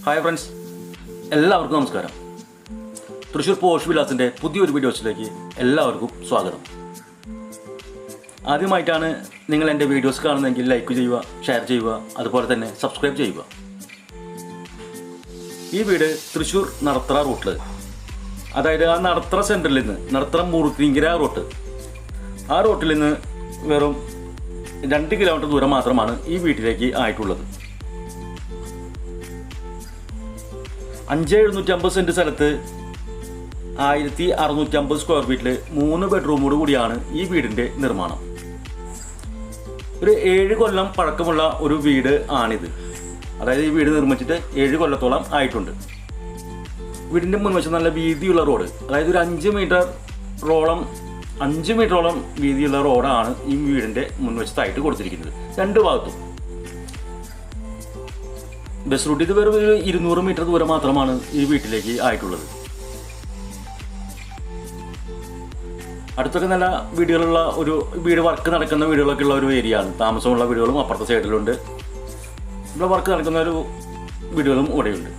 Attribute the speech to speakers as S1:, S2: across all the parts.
S1: Hi friends, എല്ലാവർക്കും നമസ്കാരം. Thrissur posh വിലാസിൻ്റെ പുതിയൊരു വീഡിയോസിലേക്ക് എല്ലാവർക്കും സ്വാഗതം. ആദ്യമായിട്ടാണ് നിങ്ങൾ എൻ്റെ വീഡിയോസ് കാണുന്നതെങ്കിൽ ലൈക്ക് ചെയ്യുക, ഷെയർ ചെയ്യുക, അതുപോലെ തന്നെ സബ്സ്ക്രൈബ് ചെയ്യുക. ഈ വീട് തൃശ്ശൂർ നടത്തറ റൂട്ടിൽ, അതായത് ആ നടത്തറ സെൻറ്ററിൽ നിന്ന് നടത്തറ മുറുക്കിങ്കര റൂട്ട്, ആ റൂട്ടിൽ നിന്ന് വെറും 2 കിലോമീറ്റർ ദൂരം മാത്രമാണ് ഈ വീട്ടിലേക്ക് ആയിട്ടുള്ളത്. 5,750 സെൻറ്റ് സ്ഥലത്ത് 1,650 സ്ക്വയർ ഫീറ്റിൽ 3 ബെഡ്റൂമോട് കൂടിയാണ് ഈ വീടിൻ്റെ നിർമ്മാണം. ഒരു 7 കൊല്ലം പഴക്കമുള്ള ഒരു വീട് ആണിത്. അതായത് ഈ വീട് നിർമ്മിച്ചിട്ട് 7 കൊല്ലത്തോളം ആയിട്ടുണ്ട്. വീടിൻ്റെ മുൻവശം നല്ല വീതിയുള്ള റോഡ്, അതായത് ഒരു 5 മീറ്ററോളം വീതിയുള്ള റോഡാണ് ഈ വീടിൻ്റെ മുൻവശത്തായിട്ട് കൊടുത്തിരിക്കുന്നത്. 2 ഭാഗത്തും ബസ് റൂട്ട് ഇത് വെറും 200 മീറ്റർ ദൂരം മാത്രമാണ് ഈ വീട്ടിലേക്ക് ആയിട്ടുള്ളത്. അടുത്തൊക്കെ നല്ല വീടുകളുള്ള ഒരു വീട്, വർക്ക് നടക്കുന്ന വീടുകളൊക്കെ ഉള്ള ഒരു ഏരിയ ആണ്. താമസമുള്ള വീടുകളും അപ്പുറത്തെ സൈഡിലുണ്ട്. ഇവിടെ വർക്ക് നടക്കുന്ന ഒരു വീടുകളും ഇവിടെയുണ്ട്.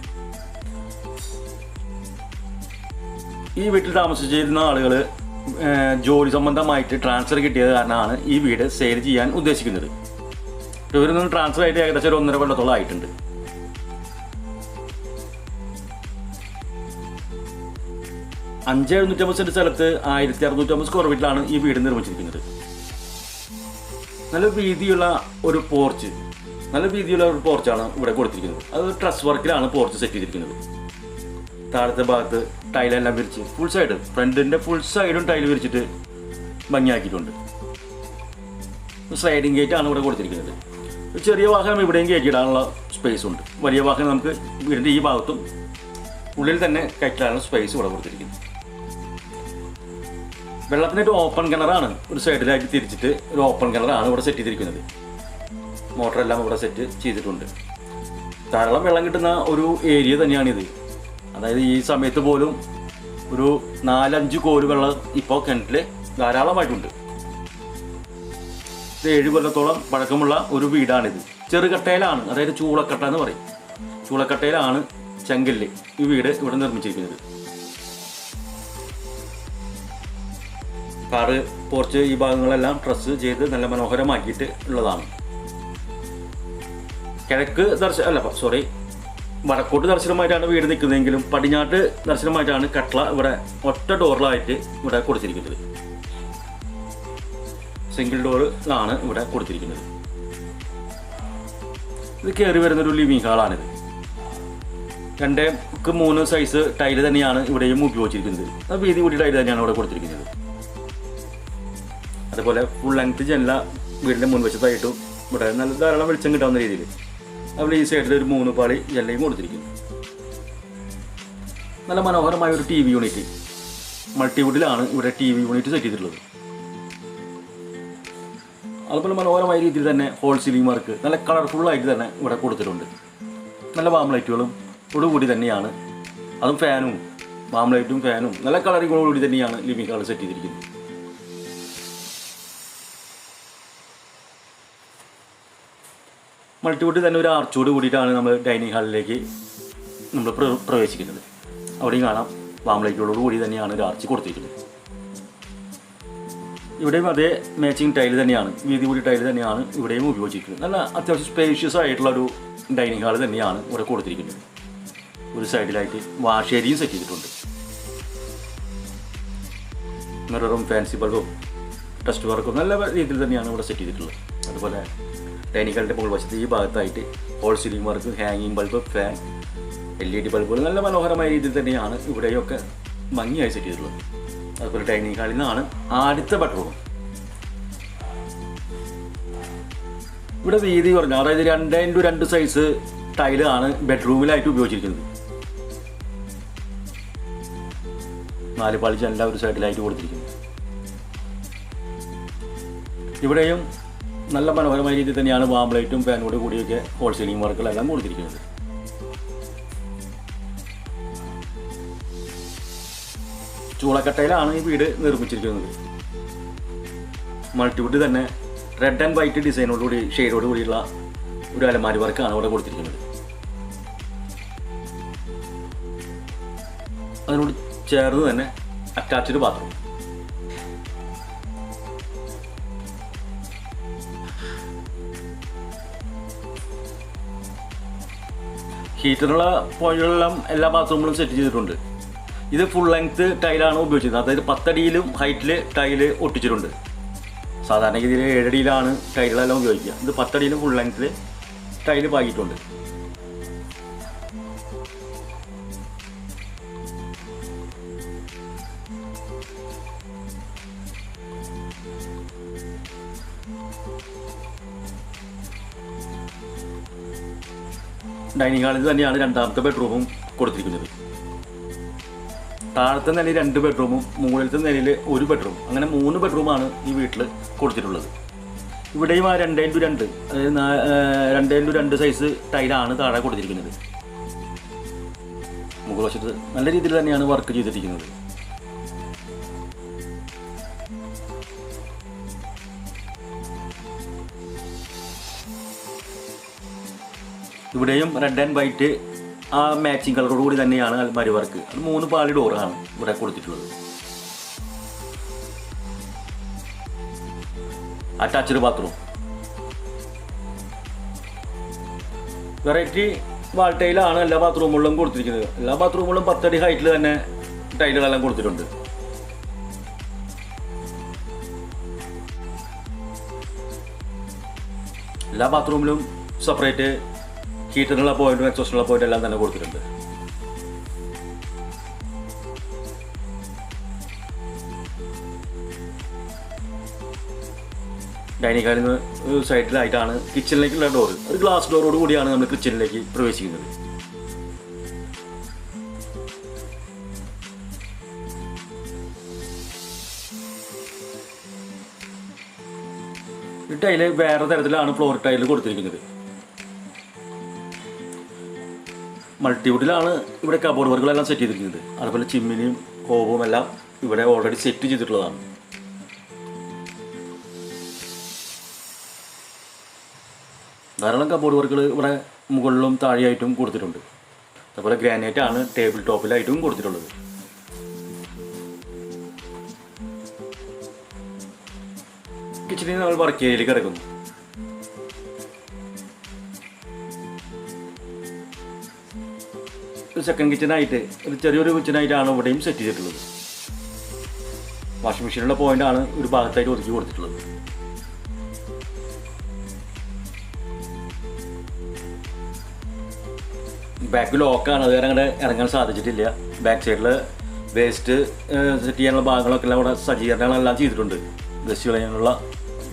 S1: ഈ വീട്ടിൽ താമസിച്ചിരുന്ന ആളുകൾ ജോലി സംബന്ധമായിട്ട് ട്രാൻസ്ഫർ കിട്ടിയത് കാരണമാണ് ഈ വീട് സെയിൽ ചെയ്യാൻ ഉദ്ദേശിക്കുന്നത്. ഇവരിൽ നിന്ന് ട്രാൻസ്ഫർ ആയിട്ട് ഏകദേശം 1.5 കൊല്ലത്തോളം ആയിട്ടുണ്ട്. അഞ്ച് 750 സെൻറ്റ് സ്ഥലത്ത് 1,650 സ്ക്വയർ ഫീറ്റിലാണ് ഈ വീട് നിർമ്മിച്ചിരിക്കുന്നത്. നല്ല വീതിയുള്ള ഒരു പോർച്ചാണ് ഇവിടെ കൊടുത്തിരിക്കുന്നത്. അത് ട്രസ് വർക്കിലാണ് പോർച്ച് സെറ്റ് ചെയ്തിരിക്കുന്നത്. താഴത്തെ ഭാഗത്ത് ടൈലെല്ലാം വിരിച്ച് ഫ്രണ്ടിൻ്റെ ഫുൾ സൈഡും ടൈൽ വിരിച്ചിട്ട് ഭംഗിയാക്കിയിട്ടുണ്ട്. സ്ലൈഡിങ് ഗേറ്റ് ആണ് ഇവിടെ കൊടുത്തിരിക്കുന്നത്. ചെറിയ വാഹനം ഇവിടെയും കയറ്റിയിടാനുള്ള സ്പേസ് ഉണ്ട്. വലിയ വാഹനം നമുക്ക് വീടിൻ്റെ ഈ ഭാഗത്തും ഉള്ളിൽ തന്നെ കയറ്റിടാനുള്ള സ്പേസ് ഇവിടെ കൊടുത്തിരിക്കുന്നു. വെള്ളത്തിനൊരു ഓപ്പൺ കിണറാണ്, ഒരു സൈഡിലായിട്ട് തിരിച്ചിട്ട് ഒരു ഓപ്പൺ കിണറാണ് ഇവിടെ സെറ്റ് ചെയ്തിരിക്കുന്നത്. മോട്ടറെല്ലാം ഇവിടെ സെറ്റ് ചെയ്തിട്ടുണ്ട്. ധാരാളം വെള്ളം കിട്ടുന്ന ഒരു ഏരിയ തന്നെയാണിത്. അതായത് ഈ സമയത്ത് പോലും ഒരു 4-5 കോല് വെള്ളം ഇപ്പോൾ കിണറ്റിൽ ധാരാളമായിട്ടുണ്ട്. 7 കൊല്ലത്തോളം പഴക്കമുള്ള ഒരു വീടാണിത്. ചെറുകട്ടയിലാണ്, അതായത് ചൂളക്കട്ട എന്ന് പറയും. ചൂളക്കട്ടയിലാണ് ചെങ്കല്ല് ഈ വീട് ഇവിടെ നിർമ്മിച്ചിരിക്കുന്നത്. കാറ്, പോർച്ച് ഈ ഭാഗങ്ങളെല്ലാം ട്രസ് ചെയ്ത് നല്ല മനോഹരമാക്കിയിട്ട് ഉള്ളതാണ്. വടക്കോട്ട് ദർശനമായിട്ടാണ് വീട് നിൽക്കുന്നതെങ്കിലും പടിഞ്ഞാട്ട് ദർശനമായിട്ടാണ് കട്ട്ള ഇവിടെ ഒറ്റ ഡോറിലായിട്ട് ഇവിടെ കൊടുത്തിരിക്കുന്നത്. സിംഗിൾ ഡോറിലാണ് ഇവിടെ കൊടുത്തിരിക്കുന്നത്. ഇത് കയറി വരുന്നൊരു ലിവിങ് ഹാളാണിത്. 2x3 സൈസ് ടൈല് തന്നെയാണ് ഇവിടെയും ഉപയോഗിച്ചിരിക്കുന്നത്. അത് വീതി കൂടി ടൈല് തന്നെയാണ് ഇവിടെ കൊടുത്തിരിക്കുന്നത്. അതുപോലെ ഫുൾ ലെങ്ത് ജനല വീടിൻ്റെ മുൻവശത്തായിട്ടും ഇവിടെ നല്ല ധാരാളം വെളിച്ചം കിട്ടാവുന്ന രീതിയിൽ അവിടെ ഈ സൈഡിൽ ഒരു 3 പാളി ജനലയും കൊടുത്തിരിക്കുന്നു. നല്ല മനോഹരമായ ഒരു TV യൂണിറ്റ്, മൾട്ടിവുഡിലാണ് ഇവിടെ TV യൂണിറ്റ് സെറ്റ് ചെയ്തിട്ടുള്ളത്. അതുപോലെ മനോഹരമായ രീതിയിൽ തന്നെ ഹോൾ സീലിംഗ് വർക്ക് നല്ല കളർഫുള്ളായിട്ട് തന്നെ ഇവിടെ കൊടുത്തിട്ടുണ്ട്. നല്ല വാം ലൈറ്റുകളും കൂടി തന്നെയാണ്, അതും ഫാനും വാം ലൈറ്റും ഫാനും നല്ല കളറിങ്ങോടുകൂടി തന്നെയാണ് ലിവിംഗ് ഹാൾ സെറ്റ് ചെയ്തിരിക്കുന്നത്. മൾട്ടിവുഡിൽ തന്നെ ഒരു ആർച്ചോട് കൂടിയിട്ടാണ് നമ്മൾ ഡൈനിങ് ഹാളിലേക്ക് നമ്മൾ പ്രവേശിക്കുന്നത്. അവിടെയും കാണാം വാം ലൈറ്റുകളോട് കൂടി തന്നെയാണ് ഒരു ആർച്ച് കൊടുത്തിരിക്കുന്നത്. ഇവിടെയും അതേ മാച്ചിങ് ടൈൽ തന്നെയാണ്, വീതി കൂടി ടൈൽ തന്നെയാണ് ഇവിടെയും ഉപയോഗിച്ചിരിക്കുന്നത്. നല്ല അത്യാവശ്യം സ്പേഷ്യസ് ആയിട്ടുള്ളൊരു ഡൈനിങ് ഹാൾ തന്നെയാണ് ഇവിടെ കൊടുത്തിരിക്കുന്നത്. ഒരു സൈഡിലായിട്ട് വാഷ് ഏരിയയും സെറ്റ് ചെയ്തിട്ടുണ്ട്. മിററും ഫാൻസി ബൾബും ടെസ്റ്റ് വർക്കും നല്ല രീതിയിൽ തന്നെയാണ് ഇവിടെ സെറ്റ് ചെയ്തിട്ടുള്ളത്. അതുപോലെ ഡൈനിങ് ഹാളിൻ്റെ മുകൾ വശത്ത് ഈ ഭാഗത്തായിട്ട് ഹോൾ സീലിംഗ് വർക്ക്, ഹാങ്ങിങ് ബൾബ്, ഫാൻ, LED ബൾബുകൾ നല്ല മനോഹരമായ രീതിയിൽ തന്നെയാണ് ഇവിടെയൊക്കെ ഭംഗിയായി സെറ്റ് ചെയ്തിട്ടുള്ളത്. അതുപോലെ ഡൈനിങ് ഹാളിൽ നിന്നാണ് ആദ്യത്തെ ബെഡ്റൂം. ഇവിടെ വീതി കുറഞ്ഞ, അതായത് 2x2 സൈസ് ടൈലാണ് ബെഡ്റൂമിലായിട്ട് ഉപയോഗിച്ചിരിക്കുന്നത്. 4 പാളി ജനല ഒരു സൈഡിലായിട്ട് കൊടുത്തിരിക്കുന്നു. ഇവിടെയും നല്ല മനോഹരമായ രീതിയിൽ തന്നെയാണ് വാം ലൈറ്റും ഫാനോട് കൂടിയൊക്കെ ഹോൾ സീലിംഗ് വർക്കുകളെല്ലാം കൊടുത്തിരിക്കുന്നത്. ചൂളക്കട്ടയിലാണ് ഈ വീട് നിർമ്മിച്ചിരിക്കുന്നത്. മൾട്ടിവുഡ് തന്നെ റെഡ് ആൻഡ് വൈറ്റ് ഡിസൈനോടുകൂടി ഷെയ്ഡോട് കൂടിയുള്ള ഒരു അലമാരി വർക്കാണ് ഇവിടെ കൊടുത്തിരിക്കുന്നത്. അതിനോട് ചേർന്ന് തന്നെ അറ്റാച്ച്ഡ് ബാത്റൂം. ഹീറ്ററുള്ള പോയിന്റുകളെല്ലാം എല്ലാ ബാത്റൂമിലും സെറ്റ് ചെയ്തിട്ടുണ്ട്. ഇത് ഫുൾ ലെങ്ത് ടൈലാണ് ഉപയോഗിച്ചിരുന്നത്, അതായത് 10 അടിയിലും ഹൈറ്റിൽ ടൈല് ഒട്ടിച്ചിട്ടുണ്ട്. സാധാരണഗതിയിൽ 7 അടിയിലാണ് ടൈലുകളെല്ലാം ഉപയോഗിക്കുക. ഇത് 10 അടിയിലും ഫുൾ ലെങ്ത്തിൽ ടൈല് പാകിയിട്ടുണ്ട്. ഡൈനിങ് ഹാളിൽ തന്നെയാണ് രണ്ടാമത്തെ ബെഡ്റൂമും കൊടുത്തിരിക്കുന്നത്. താഴത്തെ നിലയിൽ 2 ബെഡ്റൂമും മുകളിലത്തെ നിലയിൽ 1 ബെഡ്റൂം, അങ്ങനെ 3 ബെഡ്റൂമാണ് ഈ വീട്ടിൽ കൊടുത്തിട്ടുള്ളത്. ഇവിടെയും ആ 2x2, അതായത് 2x2 സൈസ് ടൈലാണ് താഴെ കൊടുത്തിരിക്കുന്നത്. മുകൾ വശത്ത് നല്ല രീതിയിൽ തന്നെയാണ് വർക്ക് ചെയ്തിരിക്കുന്നത്. ഇവിടെയും റെഡ് ആൻഡ് വൈറ്റ് ആ മാച്ചിങ് കളറോട് കൂടി തന്നെയാണ് അൽമാരി വർക്ക്. അത് 3 പാളി ഡോറാണ് ഇവിടെ കൊടുത്തിട്ടുള്ളത്. Attached bathroom. വെറൈറ്റി വാൾ ടൈലാണ് എല്ലാ ബാത്റൂമുകളിലും കൊടുത്തിരിക്കുന്നത്. എല്ലാ ബാത്റൂമുകളിലും 10 അടി ഹൈറ്റിൽ തന്നെ ടൈലുകളെല്ലാം കൊടുത്തിട്ടുണ്ട്. എല്ലാ ബാത്റൂമിലും സെപ്പറേറ്റ് ഹീറ്ററിനുള്ള പോയിന്റും എക്സോസ്റ്റിനുള്ള പോയിന്റ് എല്ലാം തന്നെ കൊടുത്തിട്ടുണ്ട്. ഡൈനിങ് ഹാളിൽ നിന്ന് സൈഡിലായിട്ടാണ് കിച്ചണിലേക്കുള്ള ഡോറ്. ഒരു ഗ്ലാസ് ഡോറോട് കൂടിയാണ് നമ്മൾ കിച്ചണിലേക്ക് പ്രവേശിക്കുന്നത്. ഈ ടൈല് വേറെ തരത്തിലാണ് ഫ്ലോർ ടൈല് കൊടുത്തിരിക്കുന്നത്. മൾട്ടിവുഡിലാണ് ഇവിടെ കബോർഡ് വർക്കുകളെല്ലാം സെറ്റ് ചെയ്തിരിക്കുന്നത്. അതുപോലെ ചിമ്മിനിയും ഹോവും എല്ലാം ഇവിടെ ഓൾറെഡി സെറ്റ് ചെയ്തിട്ടുള്ളതാണ്. ധാരാളം കബോർഡ് വർക്കുകൾ ഇവിടെ മുകളിലും താഴെയായിട്ടും കൊടുത്തിട്ടുണ്ട്. അതുപോലെ ഗ്രാനൈറ്റ് ആണ് ടേബിൾ ടോപ്പിലായിട്ടും കൊടുത്തിട്ടുള്ളത്. കിച്ചണിൽ നമ്മൾ വർക്ക് ഏരിയയിലേക്ക് കിടക്കുന്നു. ഒരു സെക്കൻഡ് കിച്ചനായിട്ട് ഒരു ചെറിയൊരു കിച്ചനായിട്ടാണ് ഇവിടെയും സെറ്റ് ചെയ്തിട്ടുള്ളത്. വാഷിംഗ് മെഷീനുള്ള പോയിന്റാണ് ഒരു ഭാഗത്തായിട്ട് ഒതുക്കി കൊടുത്തിട്ടുള്ളത്. ബാക്ക് ലോക്കാണ്, അത് കാരണം ഇറങ്ങാൻ സാധിച്ചിട്ടില്ല. ബാക്ക് സൈഡിൽ വേസ്റ്റ് സെറ്റ് ചെയ്യാനുള്ള ഭാഗങ്ങളൊക്കെ എല്ലാം ഇവിടെ സജ്ജീകരണങ്ങളെല്ലാം ചെയ്തിട്ടുണ്ട്. വേസ്റ്റ് കളയാനുള്ള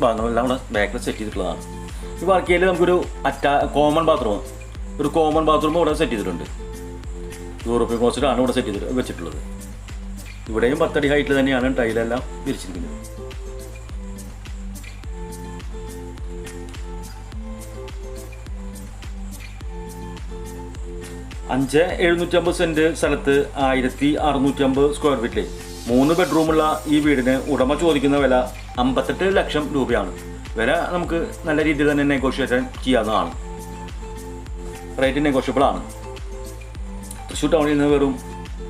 S1: ഭാഗങ്ങളെല്ലാം ഇവിടെ ബാക്കിൽ സെറ്റ് ചെയ്തിട്ടുള്ളതാണ്. ഈ വർക്ക് ഏരിയയിൽ നമുക്കൊരു കോമൺ ബാത്റൂം ഇവിടെ സെറ്റ് ചെയ്തിട്ടുണ്ട്. യൂറോപ്യൻ ക്ലോസറ്റാണ് ഇവിടെ സെറ്റ് ചെയ്ത് വെച്ചിട്ടുള്ളത്. ഇവിടെയും 10 അടി ഹൈറ്റിൽ തന്നെയാണ് ടൈലെല്ലാം വിരിച്ചിരിക്കുന്നത്. 5,750 സെൻറ്റ് സ്ഥലത്ത് 1,650 സ്ക്വയർ ഫീറ്റിൽ 3 ബെഡ്റൂമുള്ള ഈ വീടിന് ഉടമ ചോദിക്കുന്ന വില 58 ലക്ഷം രൂപയാണ്. വില നമുക്ക് നല്ല രീതിയിൽ തന്നെ നെഗോഷിയേഷൻ ചെയ്യാവുന്നതാണ്. റേറ്റ് നെഗോഷ്യബിൾ ആണ്. തൃശ്ശൂർ ടൗണിൽ നിന്ന് വെറും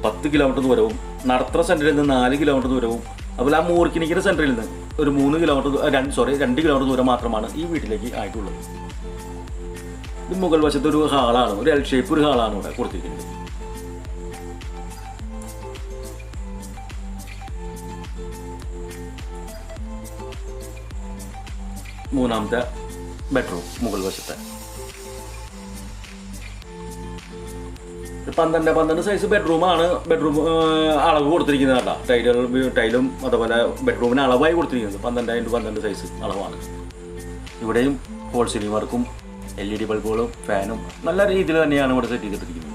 S1: 10 കിലോമീറ്റർ ദൂരവും നടത്ര സെൻറ്ററിൽ നിന്ന് 4 കിലോമീറ്റർ ദൂരവും അതുപോലെ ആ മൂർക്കിനിക്കര സെൻറ്ററിൽ നിന്ന് ഒരു 2 കിലോമീറ്റർ ദൂരം മാത്രമാണ് ഈ വീട്ടിലേക്ക് ആയിട്ടുള്ളത്. ഇത് മുകൾ വശത്ത് ഒരു ഹാളാണ്, ഒരു എൽ ഷേപ്പ് ഒരു ഹാളാണ് ഇവിടെ കൊടുത്തിരിക്കുന്നത്. മൂന്നാമത്തെ ബെഡ്റൂം മുകൾ വശത്തെ 12 സൈസ് ബെഡ്റൂമാണ്. ബെഡ്റൂം അളവ് കൊടുത്തിരിക്കുന്നത് കേട്ടോ. ടൈലും അതുപോലെ ബെഡ്റൂമിന് അളവായി കൊടുത്തിരിക്കുന്നത് 12x12 സൈസ് അളവാണ്. ഇവിടെയും ഫോൾ സീലിംഗ് വർക്കും LED ബൾബുകളും ഫാനും നല്ല രീതിയിൽ തന്നെയാണ് ഇവിടെ സെറ്റ് ചെയ്തിട്ടിരിക്കുന്നത്.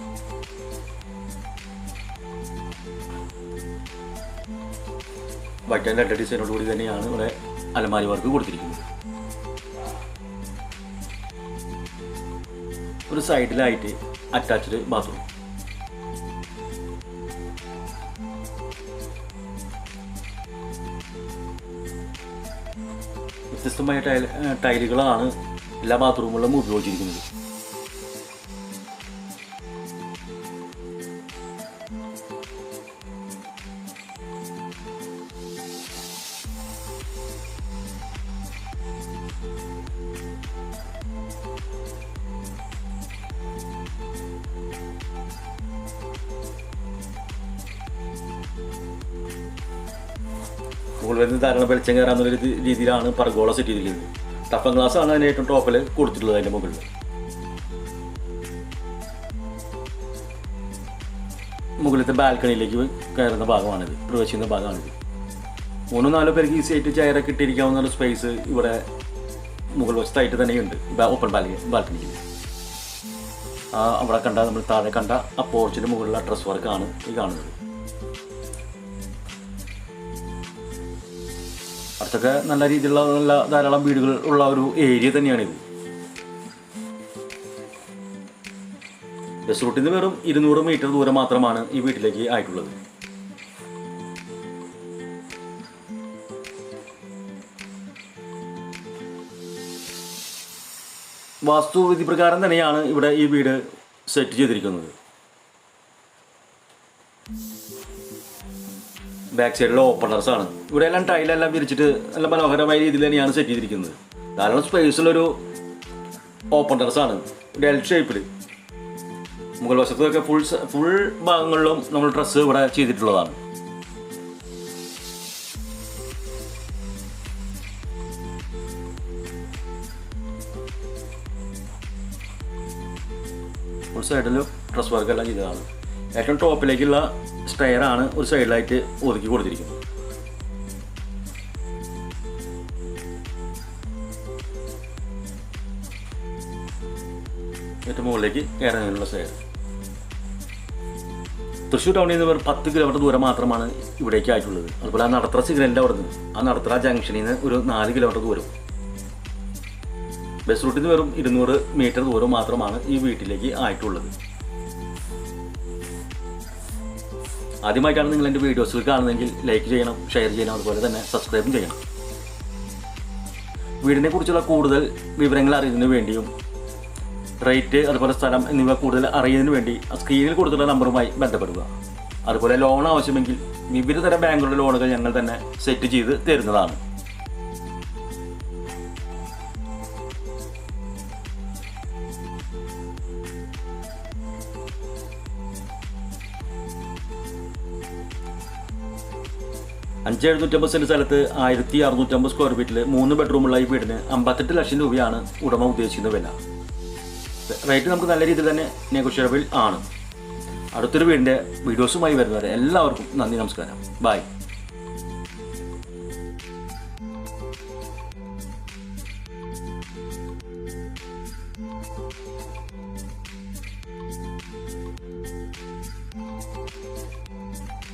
S1: വൈറ്റ് ആൻഡ് റെഡ് ഡിസൈനോട് കൂടി തന്നെയാണ് ഇവിടെ അലമാരി വർക്ക് കൊടുത്തിരിക്കുന്നത്. ഒരു സൈഡിലായിട്ട് അറ്റാച്ച്ഡ് ബാത്റൂം. വ്യത്യസ്തമായ ടൈലുകളാണ് എല്ലാ ബാത്റൂമുകളിലും ഉപയോഗിച്ചിരിക്കുന്നത്. മുകളിൽ നിന്ന് ധാരാളം വെളിച്ചം കയറാമെന്നുള്ള രീതിയിലാണ് പർഗോള സെറ്റ് ചെയ്തിരിക്കുന്നത്. ടഫൻ ഗ്ലാസ് ആണ് അതിന് ഏറ്റവും ടോപ്പിൽ കൊടുത്തിട്ടുള്ളത്. അതിൻ്റെ മുകളിൽ മുകളിലത്തെ ബാൽക്കണിയിലേക്ക് കയറുന്ന ഭാഗമാണിത്, പ്രവേശിക്കുന്ന ഭാഗമാണിത്. 3-4 പേർക്ക് ഈസി ആയിട്ട് ചെയറൊക്കെ ഇട്ടിരിക്കാവുന്ന ഒരു സ്പേസ് ഇവിടെ മുകൾ വശത്തായിട്ട് തന്നെയുണ്ട്. ഓപ്പൺ ബാൽക്കണിയിൽ അവിടെ കണ്ട, നമ്മൾ താഴെ കണ്ട ആ പോർച്ചിൻ്റെ മുകളിലുള്ള ഡ്രസ് വർക്കാണ് ഈ കാണുന്നത്. അടുത്തൊക്കെ നല്ല രീതിയിലുള്ള ധാരാളം വീടുകൾ ഉള്ള ഒരു ഏരിയ തന്നെയാണിത്. ബസ് റൂട്ടിൽ നിന്ന് വെറും 200 മീറ്റർ ദൂരം മാത്രമാണ് ഈ വീട്ടിലേക്ക് ആയിട്ടുള്ളത്. വാസ്തുവിധി പ്രകാരം തന്നെയാണ് ഇവിടെ ഈ വീട് സെറ്റ് ചെയ്തിരിക്കുന്നത്. ബാക്ക് സൈഡിൽ ഓപ്പണേഴ്സാണ്. ഇവിടെ എല്ലാം ടൈലെല്ലാം വിരിച്ചിട്ട് നല്ല മനോഹരമായ രീതിയിൽ തന്നെയാണ് സെറ്റ് ചെയ്തിരിക്കുന്നത്. ധാരാളം സ്പേസിലൊരു ഓപ്പണേഴ്സാണ് എൽ ഷേപ്പിൽ. മുകൾ വശത്തൊക്കെ ഫുൾ ഭാഗങ്ങളിലും നമ്മൾ ഡ്രസ്സ് ഇവിടെ ചെയ്തിട്ടുള്ളതാണ്. ഫുൾ സൈഡിലും ഡ്രസ് വർക്കെല്ലാം ചെയ്തതാണ്. ഏറ്റവും ടോപ്പിലേക്കുള്ള സ്റ്റെയറാണ് ഒരു സൈഡിലായിട്ട് ഒതുക്കി കൊടുത്തിരിക്കുന്നത്. ഏറ്റവും മുകളിലേക്ക് കയറാനുള്ള സ്റ്റെയർ. തൃശ്ശൂർ ടൗണിൽ നിന്ന് വെറും 10 കിലോമീറ്റർ ദൂരം മാത്രമാണ് ഇവിടേക്ക് ആയിട്ടുള്ളത്. അതുപോലെ ആ നടത്തറ സിഗ്നലിൻ്റെ അവിടെ നിന്ന്, ആ നടത്തറ ജംഗ്ഷനിൽ നിന്ന് ഒരു 4 കിലോമീറ്റർ ദൂരം. ബസ് റൂട്ടിൽ നിന്ന് വെറും 200 മീറ്റർ ദൂരം മാത്രമാണ് ഈ വീട്ടിലേക്ക് ആയിട്ടുള്ളത്. ആദ്യമായിട്ടാണ് നിങ്ങൾ എൻ്റെ വീഡിയോസ് കാണുന്നതെങ്കിൽ ലൈക്ക് ചെയ്യണം, ഷെയർ ചെയ്യണം, അതുപോലെ തന്നെ സബ്സ്ക്രൈബും ചെയ്യണം. വീടിനെ കുറിച്ചുള്ള കൂടുതൽ വിവരങ്ങൾ അറിയുന്നതിന് വേണ്ടിയും റേറ്റ്, അതുപോലെ സ്ഥലം എന്നിവ കൂടുതൽ അറിയുന്നതിന് വേണ്ടി സ്ക്രീനിൽ കൊടുത്തുള്ള നമ്പറുമായി ബന്ധപ്പെടുക. അതുപോലെ ലോൺ ആവശ്യമെങ്കിൽ വിവിധ തരം ബാങ്കുകളുടെ ലോണുകൾ ഞങ്ങൾ തന്നെ സെറ്റ് ചെയ്ത് തരുന്നതാണ്. $5,750 സെൻറ്റ് സ്ഥലത്ത് 1,650 സ്ക്വയർ ഫീറ്റിൽ 3 ബെഡ്റൂമുള്ള ഈ വീടിന് 58 ലക്ഷം രൂപയാണ് ഉടമ ഉദ്ദേശിക്കുന്ന വില. റേറ്റ് നമുക്ക് നല്ല രീതിയിൽ തന്നെ നെഗോഷ്യബിൾ ആണ്. അടുത്തൊരു വീടിൻ്റെ വീഡിയോസുമായി വരുന്നവരെ എല്ലാവർക്കും നന്ദി, നമസ്കാരം, ബൈ.